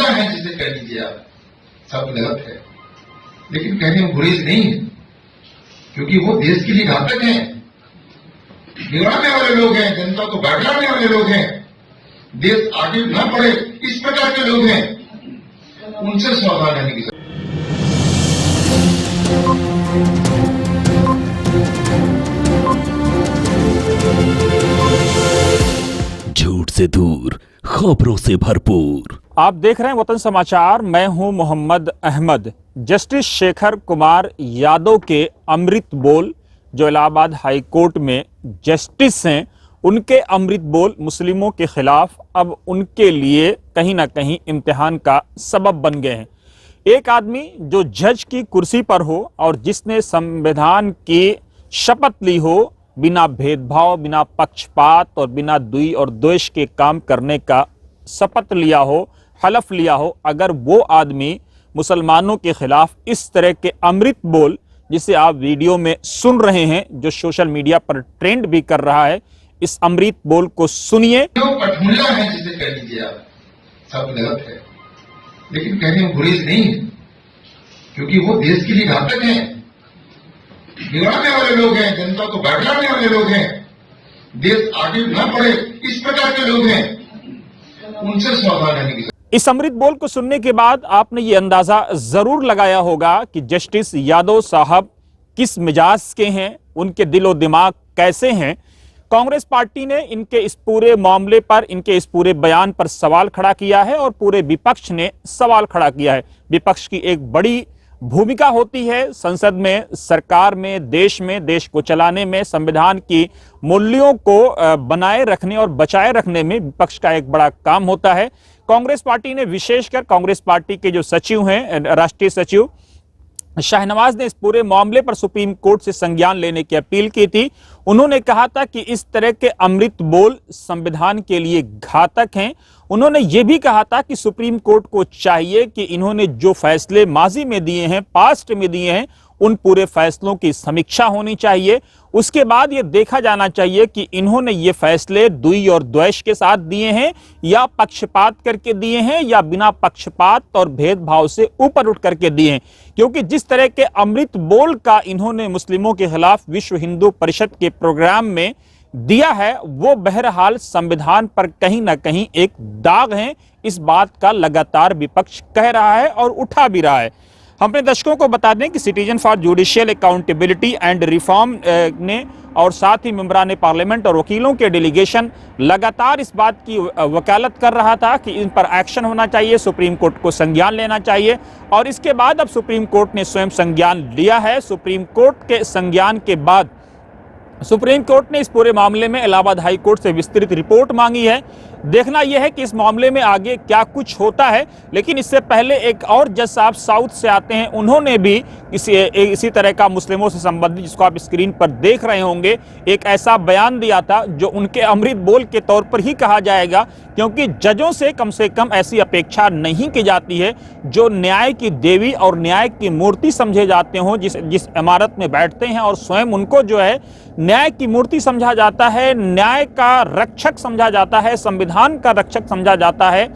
पठमुल्ला है जिसे कह लीजिए आप, सब गलत है, लेकिन कहने में गुरेज नहीं है, क्योंकि वो देश के लिए घातक हैं, बिगाड़ने वाले लोग हैं, जनता को बैठाने वाले लोग हैं, देश आगे न बढ़े इस प्रकार के लोग हैं, उनसे सावधान रहने की। झूठ से दूर, खबरों से भरपूर। आप देख रहे हैं वतन समाचार। मैं हूं मोहम्मद अहमद। जस्टिस शेखर कुमार यादव के अमृत बोल, जो इलाहाबाद हाई कोर्ट में जस्टिस हैं, उनके अमृत बोल मुस्लिमों के खिलाफ अब उनके लिए कहीं ना कहीं इम्तिहान का सबब बन गए हैं। एक आदमी जो जज की कुर्सी पर हो और जिसने संविधान की शपथ ली हो, बिना भेदभाव, बिना पक्षपात और बिना दुई और द्वेष के काम करने का शपथ लिया हो, हलफ लिया हो, अगर वो आदमी मुसलमानों के खिलाफ इस तरह के अमृत बोल, जिसे आप वीडियो में सुन रहे हैं, जो सोशल मीडिया पर ट्रेंड भी कर रहा है, इस अमृत बोल को सुनिए। पठमुल्ला है जिसे कह लीजिए आप, सब गलत है, लेकिन कहने में गुरेज नहीं है, क्योंकि वो देश के लिए घातक हैं, बिगाड़ने वाले लोग हैं, जनता को बैठाने वाले लोग हैं, देश आगे न बढ़े इस प्रकार के लोग हैं, उनसे सावधान रहने की। इस अमृत बोल को सुनने के बाद आपने ये अंदाजा जरूर लगाया होगा कि जस्टिस यादव साहब किस मिजाज के हैं, उनके दिलो दिमाग कैसे हैं। कांग्रेस पार्टी ने इनके इस पूरे मामले पर, इनके इस पूरे बयान पर सवाल खड़ा किया है और पूरे विपक्ष ने सवाल खड़ा किया है। विपक्ष की एक बड़ी भूमिका होती है संसद में, सरकार में, देश को चलाने में, संविधान की मूल्यों को बनाए रखने और बचाए रखने में विपक्ष का एक बड़ा काम होता है। कांग्रेस पार्टी ने, विशेषकर कांग्रेस पार्टी के जो सचिव हैं, राष्ट्रीय सचिव शाहनवाज ने इस पूरे मामले पर सुप्रीम कोर्ट से संज्ञान लेने की अपील की थी। उन्होंने कहा था कि इस तरह के अमृत बोल संविधान के लिए घातक हैं। उन्होंने ये भी कहा था कि सुप्रीम कोर्ट को चाहिए कि इन्होंने जो फैसले माजी में दिए हैं, पास्ट में दिए हैं, उन पूरे फैसलों की समीक्षा होनी चाहिए। उसके बाद ये देखा जाना चाहिए कि इन्होंने ये फैसले दुई और द्वेष के साथ दिए हैं या पक्षपात करके दिए हैं या बिना पक्षपात और भेदभाव से ऊपर उठ करके दिए हैं। क्योंकि जिस तरह के अमृत बोल का इन्होंने मुस्लिमों के खिलाफ विश्व हिंदू परिषद के प्रोग्राम में दिया है, वो बहरहाल संविधान पर कहीं ना कहीं एक दाग है। इस बात का लगातार विपक्ष कह रहा है और उठा भी रहा है। हम अपने दर्शकों को बता दें कि citizen for judicial accountability and reform ने और साथ ही मेंबरान पार्लियामेंट और वकीलों के डेलीगेशन लगातार इस बात की वकालत कर रहा था कि इन पर एक्शन होना चाहिए, सुप्रीम कोर्ट को संज्ञान लेना चाहिए। और इसके बाद अब सुप्रीम कोर्ट ने स्वयं संज्ञान लिया है। सुप्रीम कोर्ट के संज्ञान के बाद सुप्रीम कोर्ट ने इस पूरे मामले में इलाहाबाद हाई कोर्ट से विस्तृत रिपोर्ट मांगी है। देखना यह है कि इस मामले में आगे क्या कुछ होता है। लेकिन इससे पहले एक और जज साहब साउथ से आते हैं, उन्होंने भी इसी तरह का मुस्लिमों से संबंधित, जिसको आप स्क्रीन पर देख रहे होंगे, एक ऐसा बयान दिया था जो उनके अमृत बोल के तौर पर ही कहा जाएगा, क्योंकि जजों से कम ऐसी अपेक्षा नहीं की जाती है जो न्याय की देवी और न्याय की मूर्ति समझे जाते हों, जिस इमारत में बैठते हैं और स्वयं उनको जो है न्याय की मूर्ति समझा जाता है, न्याय का रक्षक समझा जाता है, संविधान का रक्षक समझा जाता है।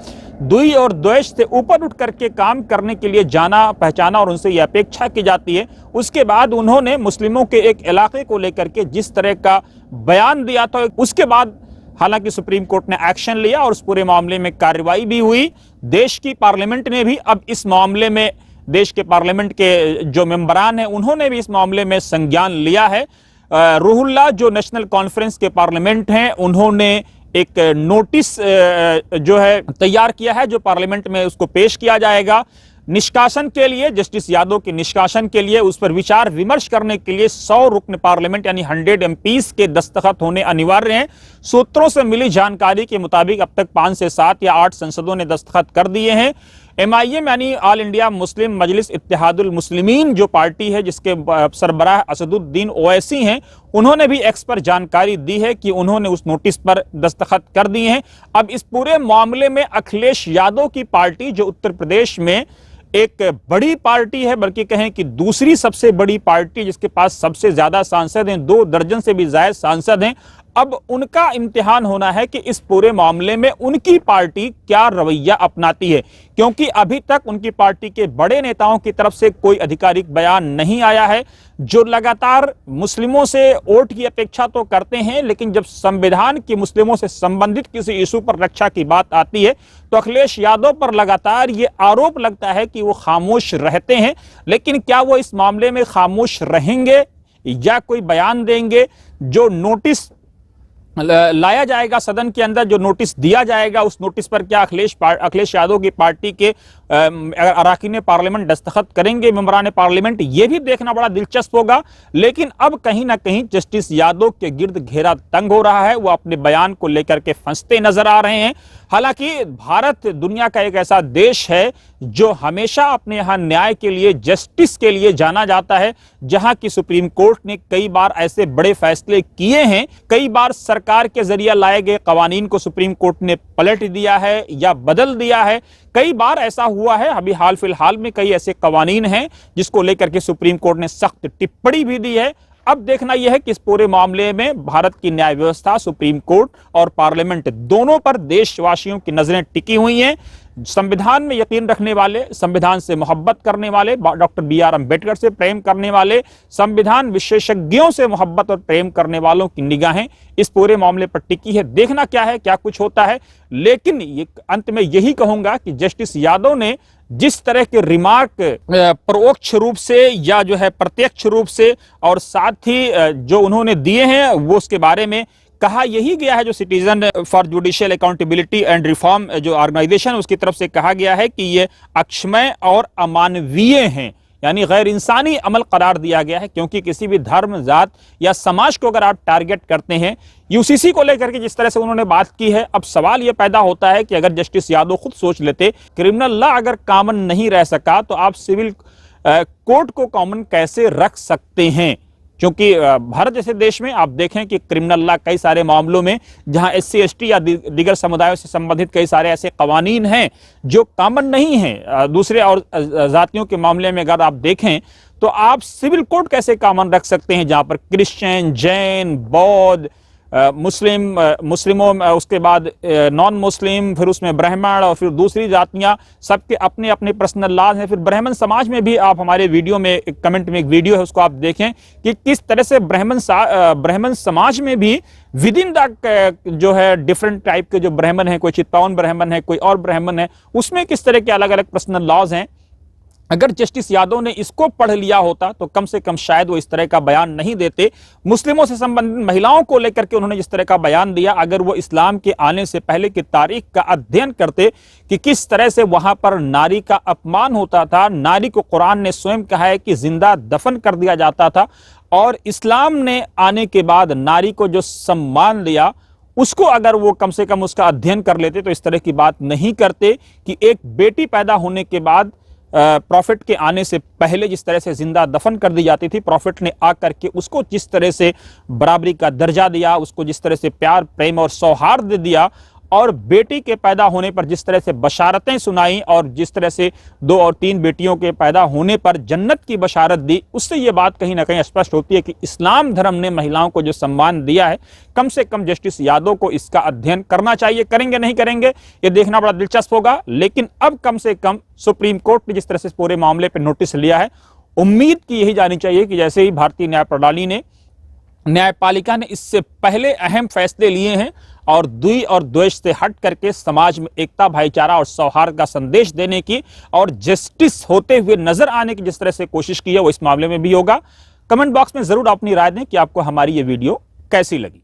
दुई और द्वेष से ऊपर उठ करके काम करने के लिए जाना पहचाना और उनसे यह अपेक्षा की जाती है। उसके बाद उन्होंने मुस्लिमों के एक इलाके को लेकर के जिस तरह का बयान दिया था, उसके बाद हालांकि सुप्रीम कोर्ट ने एक्शन लिया और उस पूरे मामले में कार्रवाई भी हुई। देश की पार्लियामेंट ने भी अब इस मामले में, देश के पार्लियामेंट के जो मेंबरान हैं, उन्होंने भी इस मामले में संज्ञान लिया है। रूहुल्लाह जो नेशनल कॉन्फ्रेंस के पार्लियामेंट हैं, उन्होंने एक नोटिस जो है तैयार किया है, जो पार्लियामेंट में उसको पेश किया जाएगा निष्कासन के लिए, जस्टिस यादव के निष्कासन के लिए। उस पर विचार विमर्श करने के लिए 100 रुकन पार्लियामेंट यानी 100 एमपीज के दस्तखत होने अनिवार्य हैं। सूत्रों से मिली जानकारी के मुताबिक अब तक 5 से 7 या 8 संसदों ने दस्तखत कर दिए हैं। MIM यानी ऑल इंडिया मुस्लिम मजलिस इत्तेहादुल मुस्लिमीन जो पार्टी है, जिसके सरबराह असदुद्दीन ओवैसी हैं, उन्होंने भी एक्स पर जानकारी दी है कि उन्होंने उस नोटिस पर दस्तखत कर दिए हैं। अब इस पूरे मामले में अखिलेश यादव की पार्टी, जो उत्तर प्रदेश में एक बड़ी पार्टी है, बल्कि कहें कि दूसरी सबसे बड़ी पार्टी, जिसके पास सबसे ज्यादा सांसद हैं, 2 दर्जन से भी ज्यादा सांसद हैं, अब उनका इम्तिहान होना है कि इस पूरे मामले में उनकी पार्टी क्या रवैया अपनाती है, क्योंकि अभी तक उनकी पार्टी के बड़े नेताओं की तरफ से कोई आधिकारिक बयान नहीं आया है, जो लगातार मुस्लिमों से वोट की अपेक्षा तो करते हैं, लेकिन जब संविधान की मुस्लिमों से संबंधित किसी इशू पर रक्षा की बात आती है तो अखिलेश यादव पर लगातार ये आरोप लगता है कि वो खामोश रहते हैं। लेकिन क्या वो इस मामले में खामोश रहेंगे या कोई बयान देंगे? जो नोटिस लाया जाएगा सदन के अंदर, जो नोटिस दिया जाएगा, उस नोटिस पर क्या अखिलेश यादव की पार्टी के अराकीन पार्लियामेंट दस्तखत करेंगे, मेंबरान पार्लियामेंट? ये भी देखना बड़ा दिलचस्प होगा। लेकिन अब कहीं ना कहीं जस्टिस यादव के गिर्द घेरा तंग हो रहा है, वो अपने बयान को लेकर के फंसते नजर आ रहे हैं। हालांकि भारत दुनिया का एक ऐसा देश है जो हमेशा अपने यहां न्याय के लिए, जस्टिस के लिए जाना जाता है, जहां की सुप्रीम कोर्ट ने कई बार ऐसे बड़े फैसले किए हैं, कई बार सरकार के जरिए लाए गए कवानीन को सुप्रीम कोर्ट ने पलट दिया है या बदल दिया है। कई बार ऐसा हुआ है, अभी हाल फिलहाल में कई ऐसे कवानीन हैं जिसको लेकर के सुप्रीम कोर्ट ने सख्त टिप्पणी भी दी है। अब देखना यह है कि इस पूरे मामले में भारत की न्याय व्यवस्था, सुप्रीम कोर्ट और पार्लियामेंट दोनों पर देशवासियों की नजरें टिकी हुई हैं। संविधान में यकीन रखने वाले, संविधान से मोहब्बत करने वाले, डॉक्टर BR अम्बेडकर से प्रेम करने वाले, संविधान विशेषज्ञों से मोहब्बत और प्रेम करने वालों की निगाहें इस पूरे मामले पर टिकी है। देखना क्या है, क्या कुछ होता है। लेकिन ये अंत में यही कहूंगा कि जस्टिस यादव ने जिस तरह के रिमार्क परोक्ष रूप से या जो है प्रत्यक्ष रूप से और साथ ही जो उन्होंने दिए हैं, वो उसके बारे में कहा यही गया है। जो citizen for judicial accountability and reform जो ऑर्गेनाइजेशन, उसकी तरफ से कहा गया है कि ये अक्षम्य और अमानवीय हैं, यानी गैर इंसानी अमल करार दिया गया है। क्योंकि किसी भी धर्म, जात या समाज को अगर आप टारगेट करते हैं, यूसीसी को लेकर के जिस तरह से उन्होंने बात की है, अब सवाल यह पैदा होता है कि अगर जस्टिस यादव खुद सोच लेते, क्रिमिनल लॉ अगर कॉमन नहीं रह सका तो आप सिविल कोर्ट को कॉमन कैसे रख सकते हैं? क्योंकि भारत जैसे देश में आप देखें कि क्रिमिनल लॉ कई सारे मामलों में, जहां SC ST या दीगर समुदायों से संबंधित कई सारे ऐसे कवानीन हैं जो कॉमन नहीं हैं। दूसरे और जातियों के मामले में अगर आप देखें तो आप सिविल कोर्ट कैसे कॉमन रख सकते हैं, जहां पर क्रिश्चियन, जैन, बौद्ध, मुस्लिमों, उसके बाद नॉन मुस्लिम, फिर उसमें ब्राह्मण और फिर दूसरी जातियां, सबके अपने अपने पर्सनल लॉज हैं। फिर ब्राह्मण समाज में भी आप हमारे वीडियो में कमेंट में एक वीडियो है, उसको आप देखें कि किस तरह से ब्राह्मण समाज में भी विद इन द जो है डिफरेंट टाइप के जो ब्राह्मण है, कोई चित्पावन ब्राह्मण है, कोई और ब्राह्मण है, उसमें किस तरह के अलग अलग पर्सनल लॉज हैं। अगर जस्टिस यादव ने इसको पढ़ लिया होता तो कम से कम शायद वो इस तरह का बयान नहीं देते। मुस्लिमों से संबंधित महिलाओं को लेकर के उन्होंने जिस तरह का बयान दिया, अगर वो इस्लाम के आने से पहले की तारीख का अध्ययन करते कि किस तरह से वहां पर नारी का अपमान होता था, नारी को कुरान ने स्वयं कहा है कि जिंदा दफन कर दिया जाता था, और इस्लाम ने आने के बाद नारी को जो सम्मान दिया, उसको अगर वो कम से कम उसका अध्ययन कर लेते तो इस तरह की बात नहीं करते कि एक बेटी पैदा होने के बाद प्रॉफिट के आने से पहले जिस तरह से जिंदा दफन कर दी जाती थी, प्रॉफिट ने आकर के उसको जिस तरह से बराबरी का दर्जा दिया, उसको जिस तरह से प्यार, प्रेम और सौहार्द दिया, और बेटी के पैदा होने पर जिस तरह से बशारतें सुनाई, और जिस तरह से 2 और 3 बेटियों के पैदा होने पर जन्नत की बशारत दी, उससे यह बात कहीं ना कहीं स्पष्ट होती है कि इस्लाम धर्म ने महिलाओं को जो सम्मान दिया है, कम से कम जस्टिस यादव को इसका अध्ययन करना चाहिए। करेंगे नहीं करेंगे ये देखना बड़ा दिलचस्प होगा। लेकिन अब कम से कम सुप्रीम कोर्ट ने जिस तरह से पूरे मामले पर नोटिस लिया है, उम्मीद की यही जानी चाहिए कि जैसे ही भारतीय न्याय प्रणाली ने, न्यायपालिका ने इससे पहले अहम फैसले लिए हैं और द्वि और द्वेष से हट करके समाज में एकता, भाईचारा और सौहार्द का संदेश देने की और जस्टिस होते हुए नजर आने की जिस तरह से कोशिश की है, वो इस मामले में भी होगा। कमेंट बॉक्स में जरूर अपनी राय दें कि आपको हमारी ये वीडियो कैसी लगी।